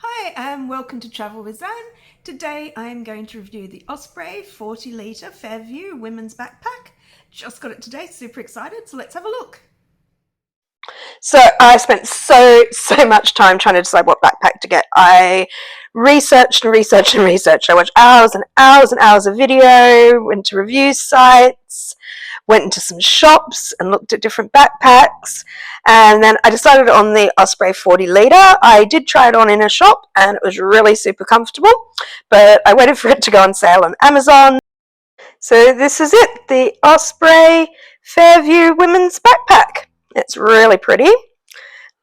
Hi and welcome to Travel with Zan. Today I am going to review the Osprey 40 litre Fairview women's backpack. Just got it today, super excited, so let's have a look. So I spent so much time trying to decide what backpack to get. I researched and researched and researched. I watched hours and hours and hours of video, went to review sites, went into some shops and looked at different backpacks, and then I decided on the Osprey 40 litre. I did try it on in a shop and it was really super comfortable, but I waited for it to go on sale on Amazon. So this is it, the Osprey Fairview women's backpack. It's really pretty.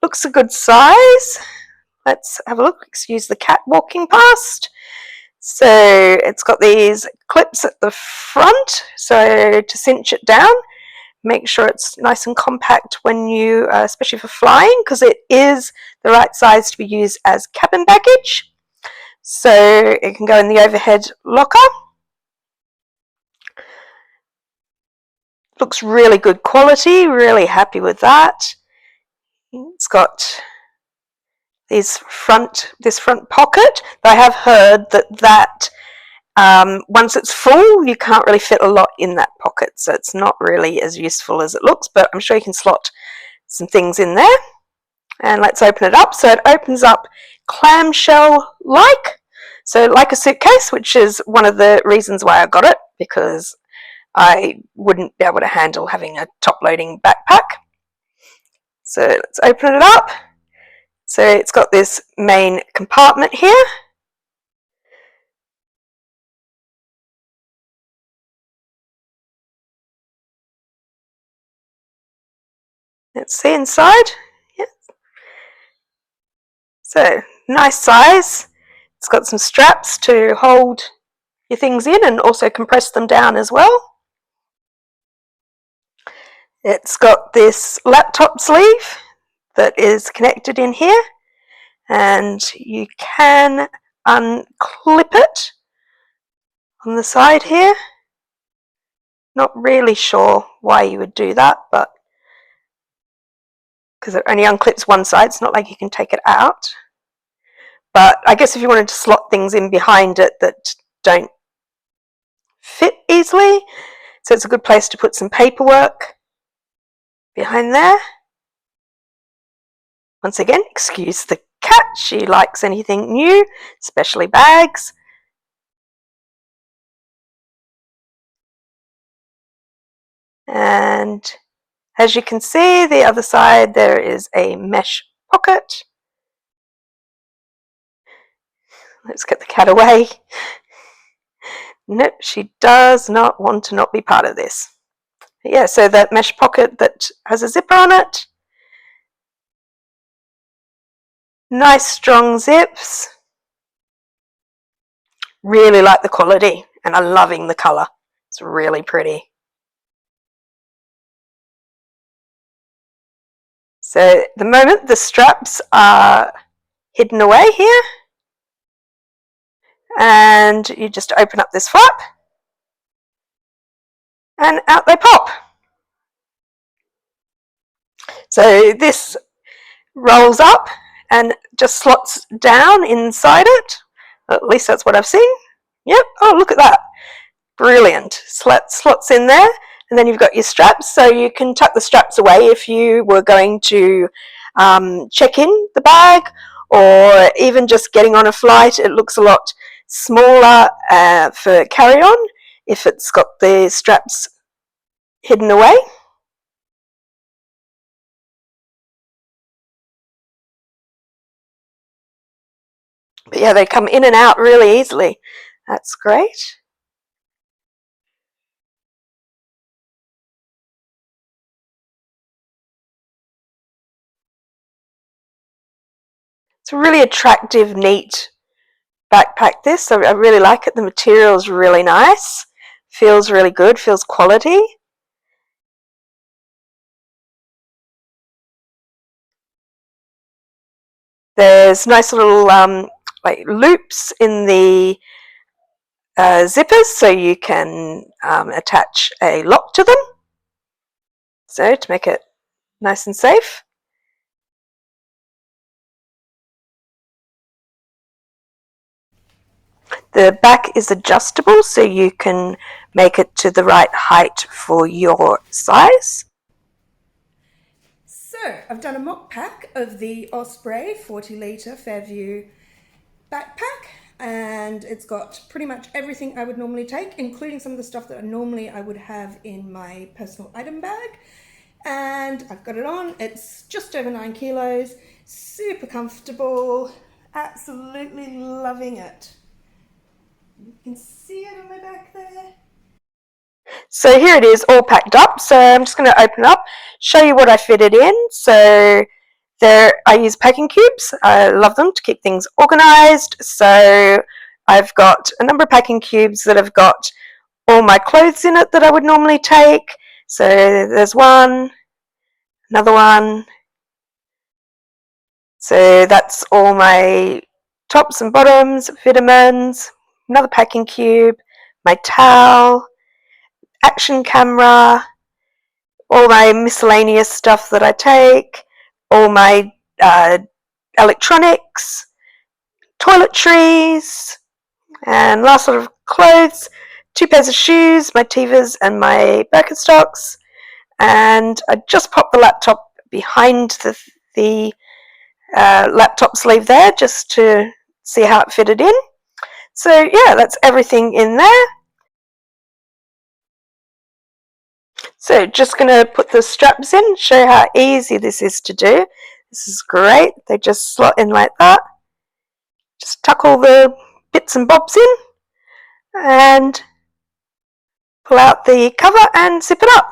Looks a good size. Let's have a look. Excuse the cat walking past. So it's got these clips at the front, so to cinch it down. Make sure it's nice and compact when you, especially for flying, because it is the right size to be used as cabin baggage. So it can go in the overhead locker. Looks really good quality, really happy with that. It's got this front pocket. I have heard that once it's full, you can't really fit a lot in that pocket, so it's not really as useful as it looks, but I'm sure you can slot some things in there. And let's open it up. So it opens up clamshell-like, so like a suitcase, which is one of the reasons why I got it, because I wouldn't be able to handle having a top-loading backpack. So let's open it up. So it's got this main compartment here. Let's see inside. Yeah. So nice size. It's got some straps to hold your things in and also compress them down as well. It's got this laptop sleeve that is connected in here, and you can unclip it on the side here. Not really sure why you would do that, but because it only unclips one side, it's not like you can take it out. But I guess if you wanted to slot things in behind it that don't fit easily, so it's a good place to put some paperwork behind there. Once again, excuse the cat, she likes anything new, especially bags. And as you can see, the other side there is a mesh pocket. Let's get the cat away. Nope, she does not want to not be part of this. But yeah, so that mesh pocket that has a zipper on it. Nice strong zips. Really like the quality and I'm loving the colour. It's really pretty. So at the moment the straps are hidden away here, and you just open up this flap and out they pop. So this rolls up and just slots down inside it. At least that's what I've seen. Yep, oh look at that. Brilliant. Slots in there, and then you've got your straps, so you can tuck the straps away if you were going to check in the bag, or even just getting on a flight. It looks a lot smaller for carry-on if it's got the straps hidden away. But yeah, they come in and out really easily. That's great. It's a really attractive, neat backpack this. I really like it. The material is really nice. Feels really good, feels quality. There's nice little like loops in the zippers, so you can attach a lock to them, so to make it nice and safe. The back is adjustable, so you can make it to the right height for your size. So I've done a mock pack of the Osprey 40 litre Fairview backpack, and it's got pretty much everything I would normally take, including some of the stuff that I would have in my personal item bag. And I've got it on. It's just over 9 kilos, super comfortable, absolutely loving it. You can see it on my back there. So here it is all packed up. So I'm just going to open up, show you what I fitted in. So there, I use packing cubes. I love them to keep things organized. So I've got a number of packing cubes that have got all my clothes in it that I would normally take. So there's one, another one. So that's all my tops and bottoms, vitamins, another packing cube, my towel, action camera, all my miscellaneous stuff that I take, all my electronics, toiletries, and last sort of clothes, 2 pairs of shoes, my Tevas and my Birkenstocks, and I just popped the laptop behind the laptop sleeve there just to see how it fitted in. So yeah, that's everything in there. So just going to put the straps in, show you how easy this is to do. This is great. They just slot in like that. Just tuck all the bits and bobs in and pull out the cover and zip it up.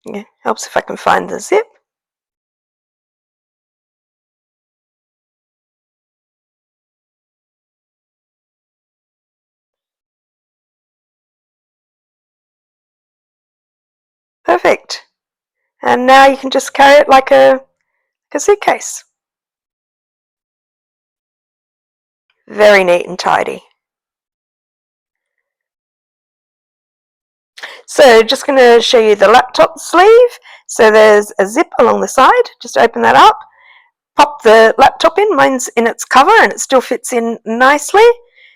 Yeah, helps if I can find the zip. Perfect. And now you can just carry it like a suitcase. Very neat and tidy. So just going to show you the laptop sleeve. So there's a zip along the side. Just open that up. Pop the laptop in. Mine's in its cover and it still fits in nicely.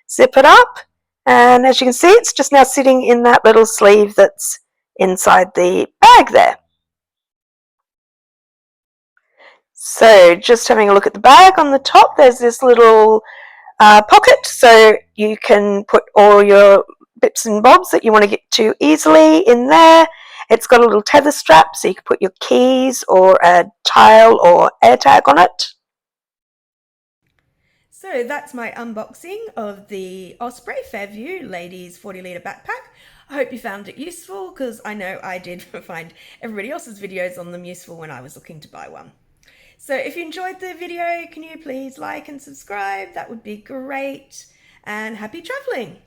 Zip it up. And as you can see, it's just now sitting in that little sleeve that's inside the bag there. So just having a look at the bag on the top, there's this little pocket, so you can put all your bits and bobs that you want to get to easily in there. It's got a little tether strap, so you can put your keys or a tile or AirTag on it. So that's my unboxing of the Osprey Fairview Ladies 40 litre backpack. I hope you found it useful, because I know I did find everybody else's videos on them useful when I was looking to buy one. So if you enjoyed the video, can you please like and subscribe? That would be great. And happy traveling!